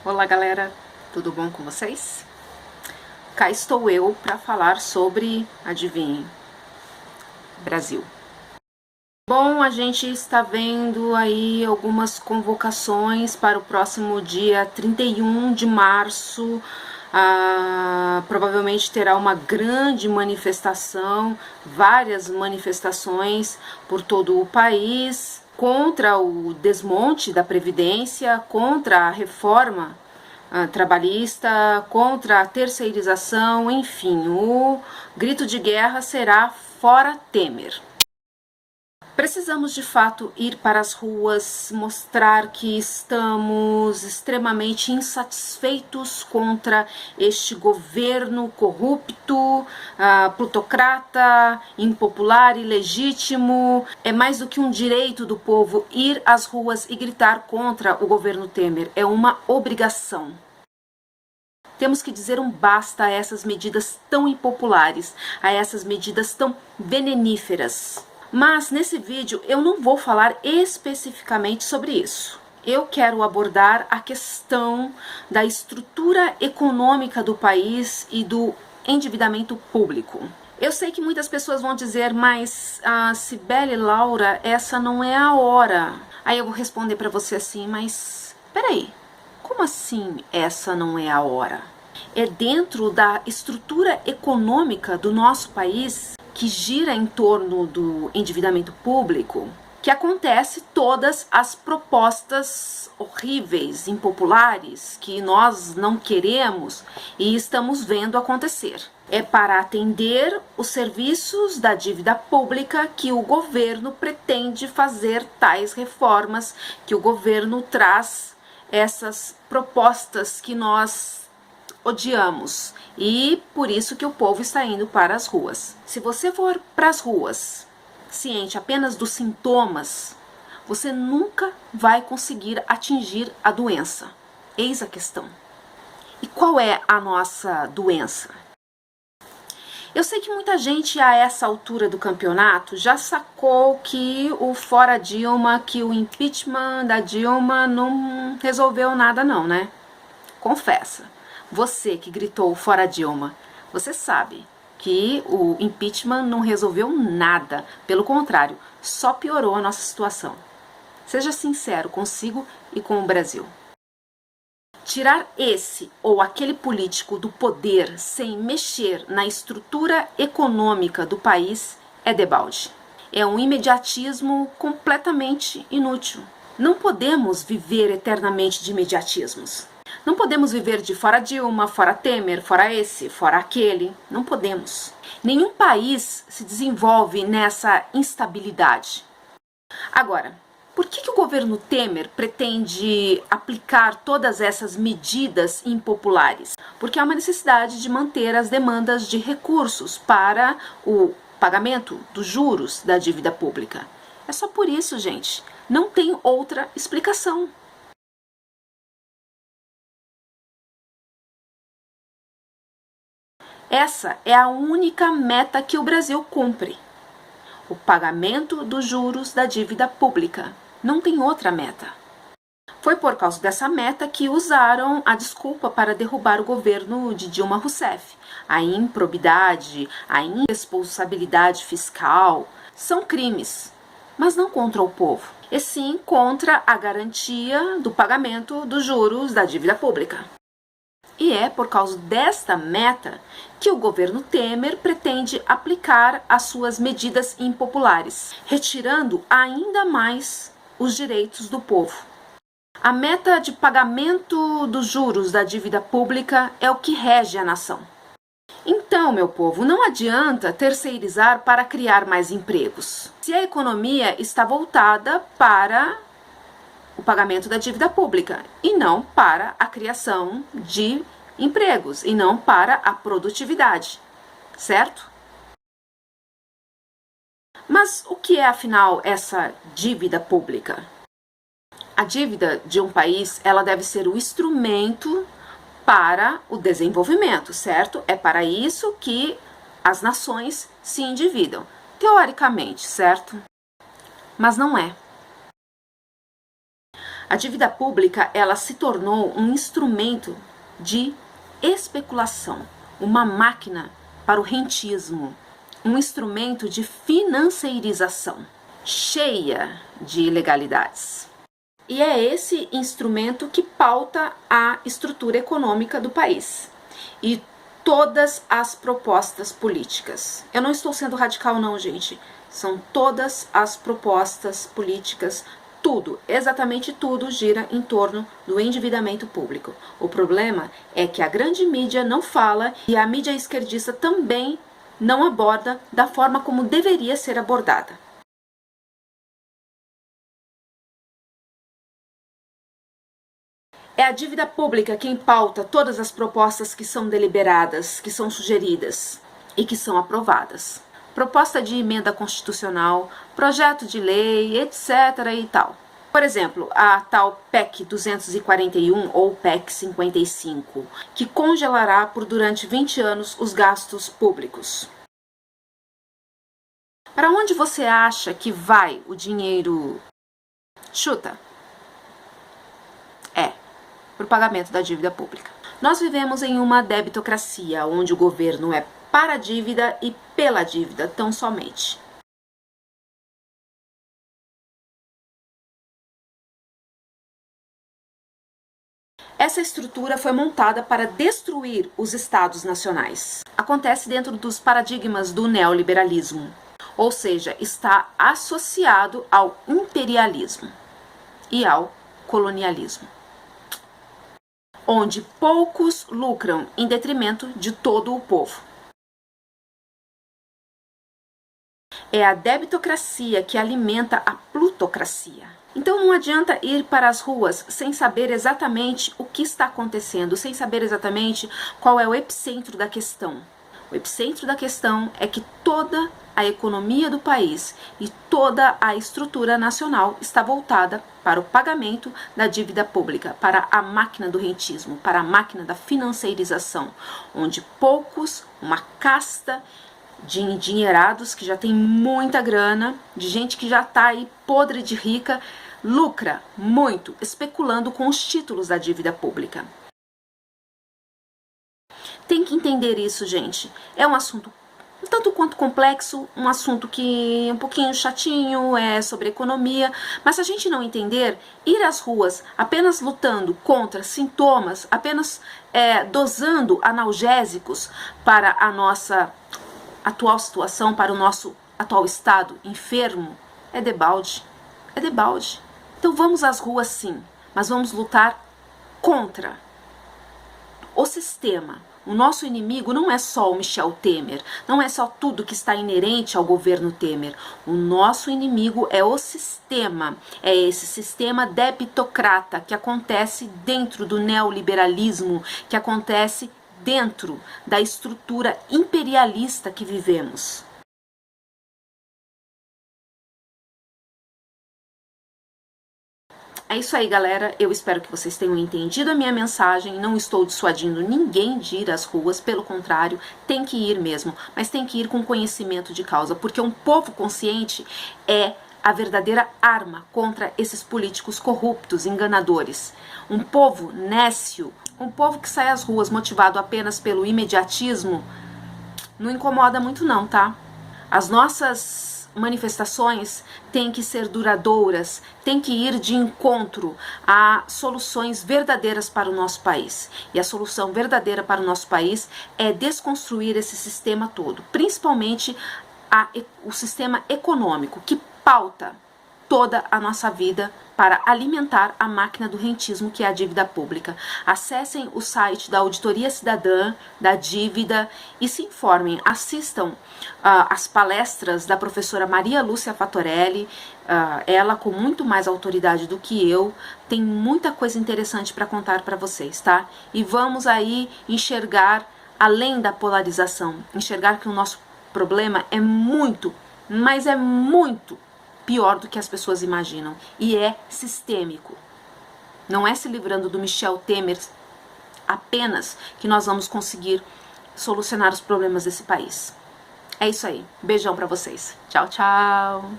Olá galera, tudo bom com vocês? Cá estou eu para falar sobre, adivinhem, Brasil. Bom, a gente está vendo aí algumas convocações para o próximo dia 31 de março. Provavelmente terá uma grande manifestação, várias manifestações por todo o país contra o desmonte da Previdência, contra a reforma trabalhista, contra a terceirização, enfim, o grito de guerra será fora Temer. Precisamos de fato ir para as ruas, mostrar que estamos extremamente insatisfeitos contra este governo corrupto, plutocrata, impopular, ilegítimo. É mais do que um direito do povo ir às ruas e gritar contra o governo Temer, é uma obrigação. Temos que dizer um basta a essas medidas tão impopulares, a essas medidas tão veneníferas. Mas nesse vídeo eu não vou falar especificamente sobre isso. Eu quero abordar a questão da estrutura econômica do país e do endividamento público. Eu sei que muitas pessoas vão dizer, mas Cibele, Laura, essa não é a hora. Aí eu vou responder para você assim, mas peraí, como assim essa não é a hora? É dentro da estrutura econômica do nosso país, que gira em torno do endividamento público, que acontece todas as propostas horríveis, impopulares, que nós não queremos e estamos vendo acontecer. É para atender os serviços da dívida pública que o governo pretende fazer tais reformas, que o governo traz essas propostas que nós odiamos, e por isso que o povo está indo para as ruas. Se você for para as ruas ciente apenas dos sintomas, você nunca vai conseguir atingir a doença. Eis a questão. E qual é a nossa doença? Eu sei que muita gente a essa altura do campeonato já sacou que o fora Dilma, que o impeachment da Dilma não resolveu nada não, né? Confessa. Você que gritou fora Dilma, você sabe que o impeachment não resolveu nada, pelo contrário, só piorou a nossa situação. Seja sincero consigo e com o Brasil. Tirar esse ou aquele político do poder sem mexer na estrutura econômica do país é debalde. É um imediatismo completamente inútil. Não podemos viver eternamente de imediatismos. Não podemos viver de fora Dilma, fora Temer, fora esse, fora aquele. Não podemos. Nenhum país se desenvolve nessa instabilidade. Agora, por que o governo Temer pretende aplicar todas essas medidas impopulares? Porque há uma necessidade de manter as demandas de recursos para o pagamento dos juros da dívida pública. É só por isso, gente. Não tem outra explicação. Essa é a única meta que o Brasil cumpre: o pagamento dos juros da dívida pública. Não tem outra meta. Foi por causa dessa meta que usaram a desculpa para derrubar o governo de Dilma Rousseff. A improbidade, a irresponsabilidade fiscal são crimes, mas não contra o povo, e sim contra a garantia do pagamento dos juros da dívida pública. E é por causa desta meta que o governo Temer pretende aplicar as suas medidas impopulares, retirando ainda mais os direitos do povo. A meta de pagamento dos juros da dívida pública é o que rege a nação. Então, meu povo, não adianta terceirizar para criar mais empregos, se a economia está voltada para o pagamento da dívida pública e não para a criação de empregos e não para a produtividade, certo? Mas o que é afinal essa dívida pública? A dívida de um país, ela deve ser o instrumento para o desenvolvimento, certo? É para isso que as nações se endividam, teoricamente, certo? Mas não é. A dívida pública, ela se tornou um instrumento de especulação, uma máquina para o rentismo, um instrumento de financeirização, cheia de ilegalidades. E é esse instrumento que pauta a estrutura econômica do país e todas as propostas políticas. Eu não estou sendo radical não, gente. São todas as propostas políticas, tudo, exatamente tudo gira em torno do endividamento público. O problema é que a grande mídia não fala e a mídia esquerdista também não aborda da forma como deveria ser abordada. É a dívida pública quem pauta todas as propostas que são deliberadas, que são sugeridas e que são aprovadas. Proposta de emenda constitucional, projeto de lei, etc. e tal. Por exemplo, a tal PEC 241 ou PEC 55, que congelará por durante 20 anos os gastos públicos. Para onde você acha que vai o dinheiro? Chuta. Para o pagamento da dívida pública. Nós vivemos em uma debitocracia, onde o governo é para a dívida e pela dívida, tão somente. Essa estrutura foi montada para destruir os estados nacionais. Acontece dentro dos paradigmas do neoliberalismo, ou seja, está associado ao imperialismo e ao colonialismo, onde poucos lucram em detrimento de todo o povo. É a debitocracia que alimenta a plutocracia. Então não adianta ir para as ruas sem saber exatamente o que está acontecendo, sem saber exatamente qual é o epicentro da questão. O epicentro da questão é que toda a economia do país e toda a estrutura nacional está voltada para o pagamento da dívida pública, para a máquina do rentismo, para a máquina da financeirização, onde poucos, uma casta de endinheirados que já tem muita grana, de gente que já está aí podre de rica, lucra muito especulando com os títulos da dívida pública. Tem que entender isso, gente. É um assunto um tanto quanto complexo, um assunto que é um pouquinho chatinho, é sobre economia, mas se a gente não entender, ir às ruas apenas lutando contra sintomas, apenas dosando analgésicos para a nossa atual situação, para o nosso atual estado enfermo, é debalde. É debalde. Então vamos às ruas sim, mas vamos lutar contra o sistema. O nosso inimigo não é só o Michel Temer, não é só tudo que está inerente ao governo Temer. O nosso inimigo é o sistema, é esse sistema debitocrata que acontece dentro do neoliberalismo, que acontece dentro da estrutura imperialista que vivemos. É isso aí, galera. Eu espero que vocês tenham entendido a minha mensagem. Não estou dissuadindo ninguém de ir às ruas, pelo contrário, tem que ir mesmo, mas tem que ir com conhecimento de causa, porque um povo consciente é a verdadeira arma contra esses políticos corruptos, enganadores. Um povo nécio, um povo que sai às ruas motivado apenas pelo imediatismo, não incomoda muito não, tá? As nossas manifestações têm que ser duradouras, têm que ir de encontro a soluções verdadeiras para o nosso país. E a solução verdadeira para o nosso país é desconstruir esse sistema todo, principalmente o sistema econômico, que pauta toda a nossa vida para alimentar a máquina do rentismo, que é a dívida pública. Acessem o site da Auditoria Cidadã da Dívida e se informem, assistam as palestras da professora Maria Lúcia Fatorelli, ela com muito mais autoridade do que eu, tem muita coisa interessante para contar para vocês, tá? E vamos aí enxergar além da polarização, enxergar que o nosso problema é muito, mas é muito pior do que as pessoas imaginam, e é sistêmico. Não é se livrando do Michel Temer apenas que nós vamos conseguir solucionar os problemas desse país. É isso aí. Beijão pra vocês. Tchau, tchau.